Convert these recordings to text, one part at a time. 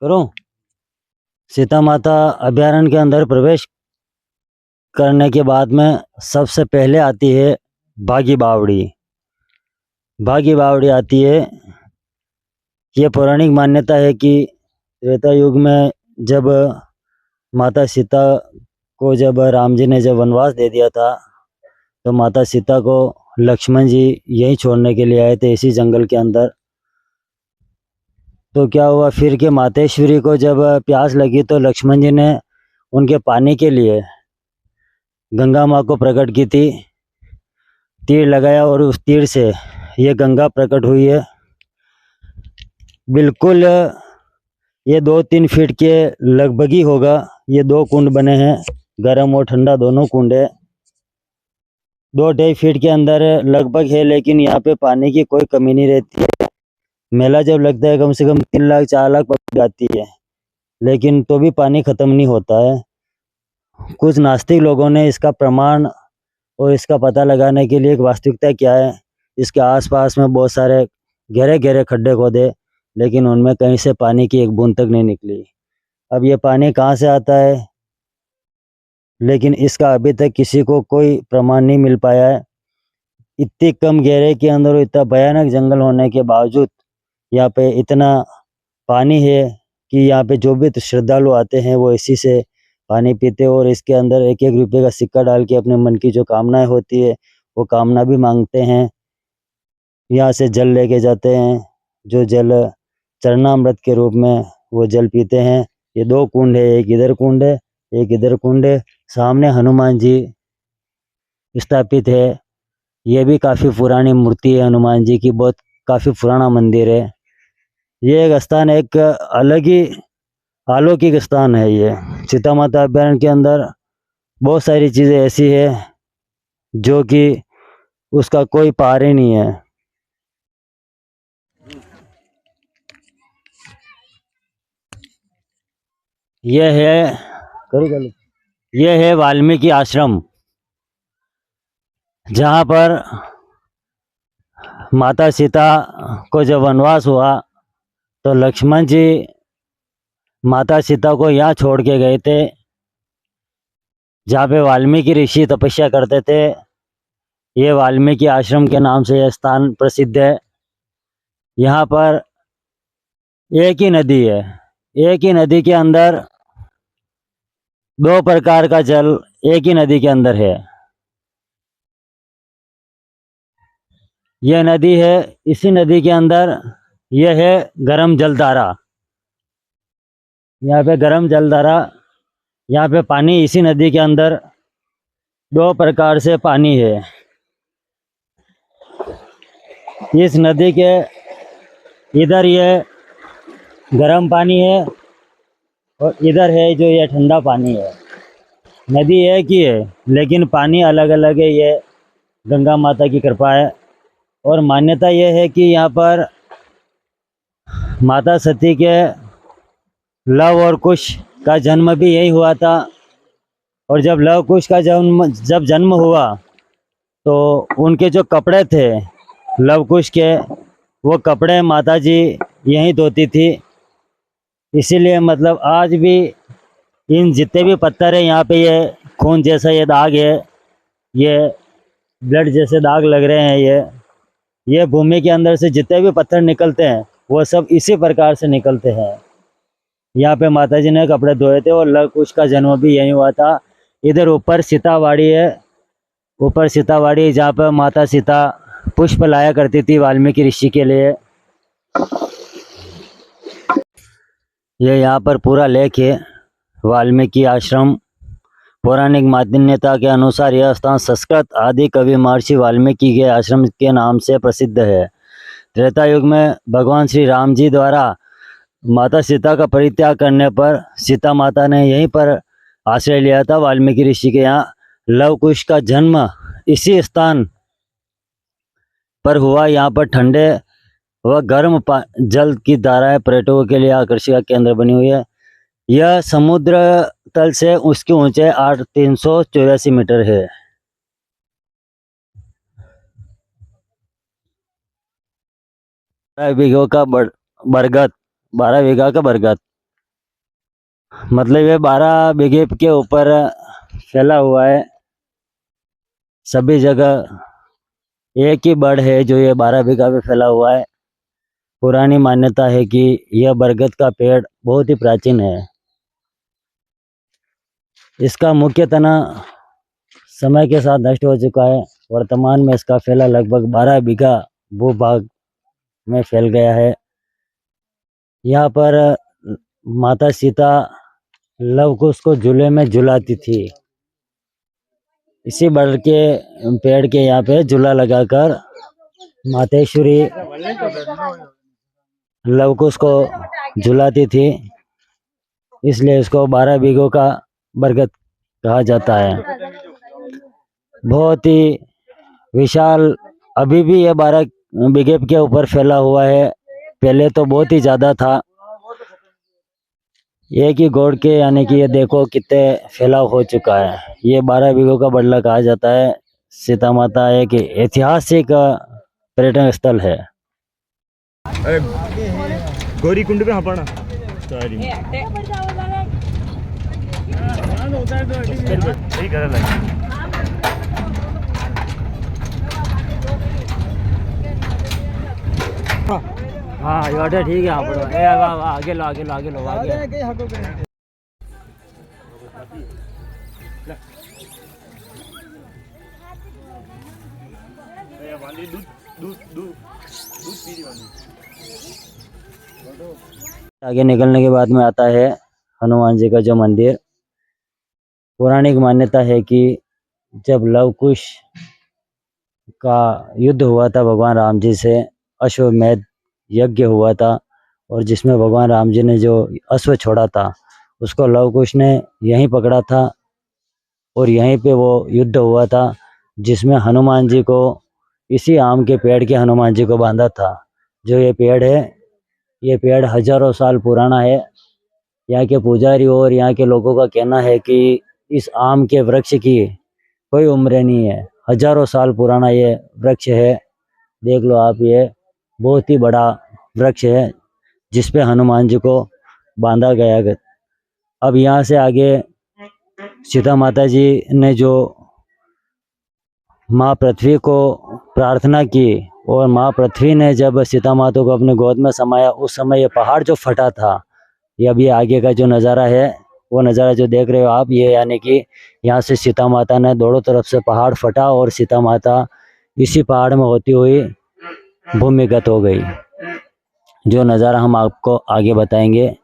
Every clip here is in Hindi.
करो। सीता माता अभयारण्य के अंदर प्रवेश करने के बाद में सबसे पहले आती है बागी बावड़ी। बागी बावड़ी आती है। ये पौराणिक मान्यता है कि त्रेता युग में जब माता सीता को जब राम जी ने जब वनवास दे दिया था, तो माता सीता को लक्ष्मण जी यहीं छोड़ने के लिए आए थे, इसी जंगल के अंदर। तो क्या हुआ फिर कि मातेश्वरी को जब प्यास लगी तो लक्ष्मण जी ने उनके पानी के लिए गंगा माँ को प्रकट की थी, तीर लगाया और उस तीर से ये गंगा प्रकट हुई है। बिल्कुल ये 2-3 फीट के लगभग ही होगा। ये 2 कुंड बने हैं, गर्म और ठंडा दोनों कुंड है। 2-2.5 फीट के अंदर लगभग है, लेकिन यहाँ पे पानी की कोई कमी नहीं रहती है। मेला जब लगता है कम से कम 3 लाख 4 लाख पब्लिक आती है, लेकिन तो भी पानी खत्म नहीं होता है। कुछ नास्तिक लोगों ने इसका प्रमाण और इसका पता लगाने के लिए एक वास्तविकता क्या है, इसके आसपास में बहुत सारे गहरे गहरे खड्डे खोदे, लेकिन उनमें कहीं से पानी की एक बूंद तक नहीं निकली। अब ये पानी कहाँ से आता है, लेकिन इसका अभी तक किसी को कोई प्रमाण नहीं मिल पाया है। इतनी कम गहरे के अंदर इतना भयानक जंगल होने के बावजूद यहाँ पे इतना पानी है कि यहाँ पे जो भी श्रद्धालु आते हैं वो इसी से पानी पीते हैं, और इसके अंदर 1-1 रुपये का सिक्का डाल के अपने मन की जो कामनाएं होती है वो कामना भी मांगते हैं। यहाँ से जल लेके जाते हैं, जो जल चरणामृत के रूप में वो जल पीते हैं। ये 2 कुंड है, एक इधर कुंड है, एक इधर कुंड है। सामने हनुमान जी स्थापित है। ये भी काफ़ी पुरानी मूर्ति है हनुमान जी की, बहुत काफ़ी पुराना मंदिर है। ये एक स्थान एक अलग ही अलौकिक स्थान है। ये सीता माता अभयारण्य के अंदर बहुत सारी चीज़ें ऐसी है जो कि उसका कोई पार ही नहीं है। यह है करो करो यह है वाल्मीकि आश्रम, जहाँ पर माता सीता को जब वनवास हुआ तो लक्ष्मण जी माता सीता को यहाँ छोड़ के गए थे, जहाँ पे वाल्मीकि ऋषि तपस्या करते थे। ये वाल्मीकि आश्रम के नाम से यह स्थान प्रसिद्ध है। यहाँ पर एक ही नदी है, एक ही नदी के अंदर 2 प्रकार का जल एक ही नदी के अंदर है। यह नदी है, इसी नदी के अंदर यह है गरम जलधारा। यहाँ पे गरम जलधारा, यहाँ पे पानी इसी नदी के अंदर 2 प्रकार से पानी है। इस नदी के इधर ये गर्म पानी है और इधर है जो ये ठंडा पानी है। नदी एक ही है लेकिन पानी अलग अलग है। ये गंगा माता की कृपा है। और मान्यता ये है कि यहाँ पर माता सती के लव और कुश का जन्म भी यही हुआ था। और जब लव कुश का जन्म हुआ तो उनके जो कपड़े थे लव कुश के, वो कपड़े माता जी यहीं धोती थी। इसीलिए मतलब आज भी इन जितने भी पत्थर है यहाँ पे ये खून जैसा ये दाग है, ये ब्लड जैसे दाग लग रहे हैं। ये भूमि के अंदर से जितने भी पत्थर निकलते हैं वो सब इसी प्रकार से निकलते हैं। यहाँ पे माता जी ने कपड़े धोए थे और लव कुश का जन्म भी यहीं हुआ था। इधर ऊपर सीतावाड़ी है, ऊपर सीतावाड़ी जहाँ पर माता सीता पुष्प लाया करती थी वाल्मीकि ऋषि के लिए। ये यहाँ पर पूरा लेक है वाल्मीकि आश्रम। पौराणिक मान्यता के अनुसार यह स्थान संस्कृत आदि कवि महर्षि वाल्मीकि के आश्रम के नाम से प्रसिद्ध है। त्रेता युग में भगवान श्री राम जी द्वारा माता सीता का परित्याग करने पर सीता माता ने यहीं पर आश्रय लिया था वाल्मीकि ऋषि के यहाँ। लव कुश का जन्म इसी स्थान पर हुआ। यहाँ पर ठंडे व गर्म जल की धाराएं पर्यटकों के लिए आकर्षण का केंद्र बनी हुई है। यह समुद्र तल से उसकी ऊंचाई 384 मीटर है। 12 बीघा का बरगद 12 बीघा का बरगद मतलब ये 12 बीघे के ऊपर फैला हुआ है। सभी जगह एक ही बड़ है जो ये 12 बीघा पे फैला हुआ है। पुरानी मान्यता है कि यह बरगद का पेड़ बहुत ही प्राचीन है। इसका मुख्य तना समय के साथ नष्ट हो चुका है। वर्तमान में इसका फैला लगभग 12 बीघा भूभाग में फैल गया है। यहाँ पर माता सीता लव कुश को झूले में झुलाती थी। इसी बड़ के पेड़ के यहाँ पे झूला लगाकर मातेश्वरी लव कुश को झुलाती थी, इसलिए इसको 12 बीघों का बरगद कहा जाता है। बहुत ही विशाल, अभी भी ये 12 बीघे के ऊपर फैला हुआ है। पहले तो बहुत ही ज्यादा था। एक ही गोड़ के यानी कि ये देखो कितने फैलाव हो चुका है। ये 12 बीघों का बड़ला कहा जाता है। सीता माता एक ऐतिहासिक पर्यटन स्थल है। अरे गौरी कुंड पे हापाना सॉरी सही कर लगे। हाँ ये ठीक है। आप आगे लो आगे लो आगे लो आगे। दूध दूध दूध दूध पी रही वाली। आगे निकलने के बाद में आता है हनुमान जी का जो मंदिर। पौराणिक मान्यता है कि जब लव कुश का युद्ध हुआ था भगवान राम जी से, अश्वमेध यज्ञ हुआ था, और जिसमें भगवान राम जी ने जो अश्व छोड़ा था उसको लव कुश ने यहीं पकड़ा था और यहीं पे वो युद्ध हुआ था, जिसमें हनुमान जी को इसी आम के पेड़ के हनुमान जी को बांधा था। जो ये पेड़ है, ये पेड़ हजारों साल पुराना है। यहाँ के पुजारी और यहाँ के लोगों का कहना है कि इस आम के वृक्ष की कोई उम्र नहीं है। हजारों साल पुराना ये वृक्ष है। देख लो आप, ये बहुत ही बड़ा वृक्ष है जिस पे हनुमान जी को बांधा गया है। अब यहाँ से आगे सीता माता जी ने जो माँ पृथ्वी को प्रार्थना की, और माँ पृथ्वी ने जब सीता माता को अपने गोद में समाया, उस समय ये पहाड़ जो फटा था, ये अभी आगे का जो नज़ारा है, वो नज़ारा जो देख रहे हो आप, ये यानी कि यहाँ से सीता माता ने दोनों तरफ से पहाड़ फटा और सीता माता इसी पहाड़ में होती हुई भूमिगत हो गई। जो नज़ारा हम आपको आगे बताएंगे।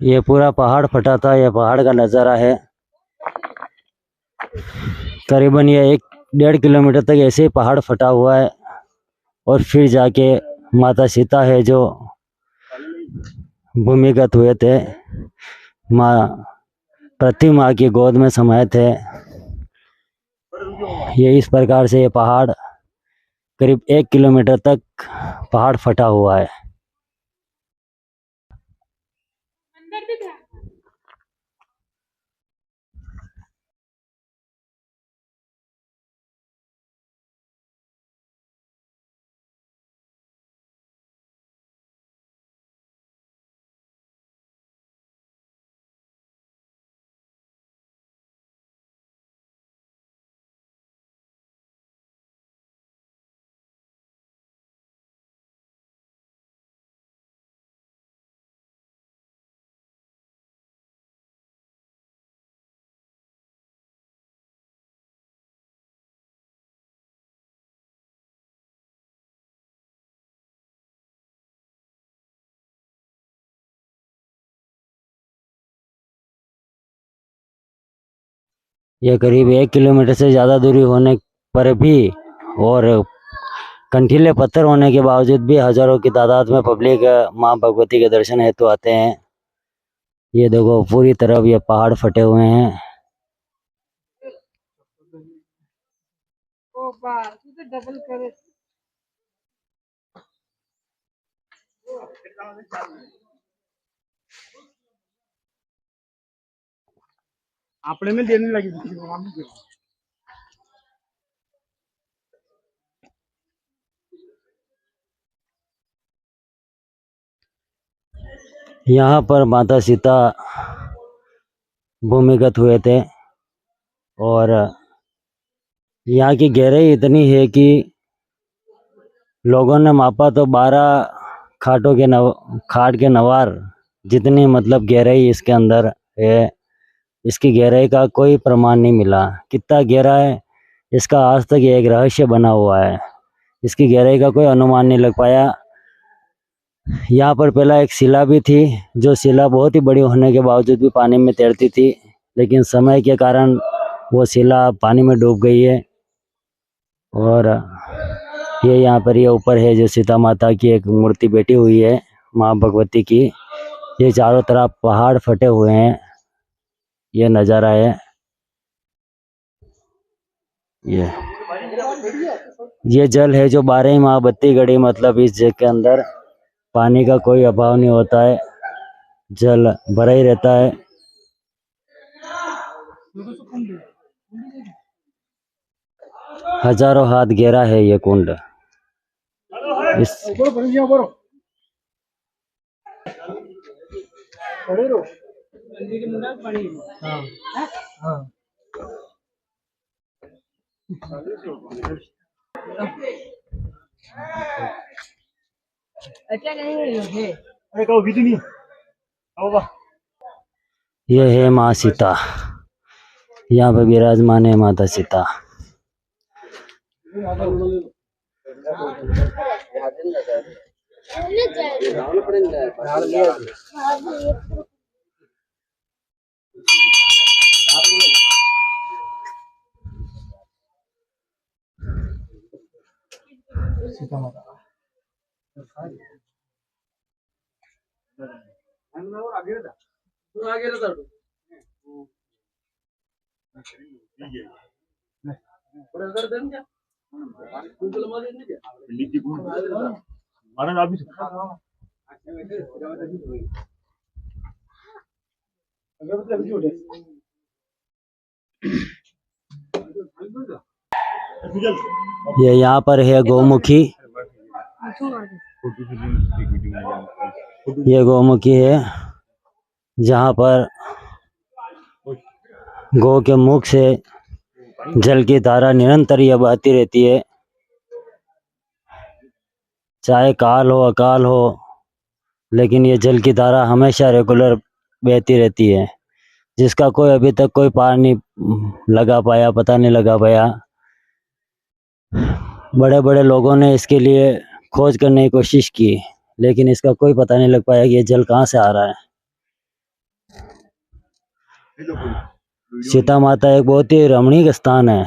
ये पूरा पहाड़ फटा था, ये पहाड़ का नज़ारा है। करीबन ये 1-1.5 किलोमीटर तक ऐसे ही पहाड़ फटा हुआ है, और फिर जाके माता सीता है जो भूमिगत हुए थे, माँ पृथ्वी माँ की गोद में समाये थे। ये इस प्रकार से ये पहाड़ करीब 1 किलोमीटर तक पहाड़ फटा हुआ है। ये करीब 1 किलोमीटर से ज़्यादा दूरी होने पर भी और कंटीले पत्थर होने के बावजूद भी हजारों की तादाद में पब्लिक माँ भगवती के दर्शन हेतु आते हैं। ये देखो पूरी तरफ ये पहाड़ फटे हुए हैं। अपने में देने लगी थी भगवान ने। यहाँ पर माता सीता भूमिगत हुए थे और यहाँ की गहराई इतनी है कि लोगों ने मापा तो 12 खाट के नवार जितनी मतलब गहराई इसके अंदर है। इसकी गहराई का कोई प्रमाण नहीं मिला। कितना गहरा है इसका आज तक एक रहस्य बना हुआ है। इसकी गहराई का कोई अनुमान नहीं लग पाया। यहाँ पर पहला एक शिला भी थी, जो शिला बहुत ही बड़ी होने के बावजूद भी पानी में तैरती थी, लेकिन समय के कारण वो शिला पानी में डूब गई है। और ये यहाँ पर ये ऊपर है जो सीता माता की एक मूर्ति बैठी हुई है माँ भगवती की। ये चारों तरफ पहाड़ फटे हुए हैं, ये नज़ारा है। ये जल है जो 12 माह बत्ती गड़ी, मतलब इस जग के अंदर पानी का कोई अभाव नहीं होता है, जल भरा ही रहता है। हजारों हाथ गहरा है ये कुंड। इस अरे कहो विधि नहीं आओ बा ये है माँ सीता, यहाँ पर विराजमान है माता सीता। सीता माता महाराज आप भी ये यहाँ पर है गौमुखी। ये गौमुखी है जहाँ पर गौ के मुख से जल की धारा निरंतर ये बहती रहती है, चाहे काल हो अकाल हो, लेकिन ये जल की धारा हमेशा रेगुलर बहती रहती है, जिसका कोई अभी तक कोई पार नहीं लगा पाया, पता नहीं लगा पाया। बड़े बड़े लोगों ने इसके लिए खोज करने की कोशिश की, लेकिन इसका कोई पता नहीं लग पाया कि ये जल कहाँ से आ रहा है। सीता माता एक बहुत ही रमणीक स्थान है।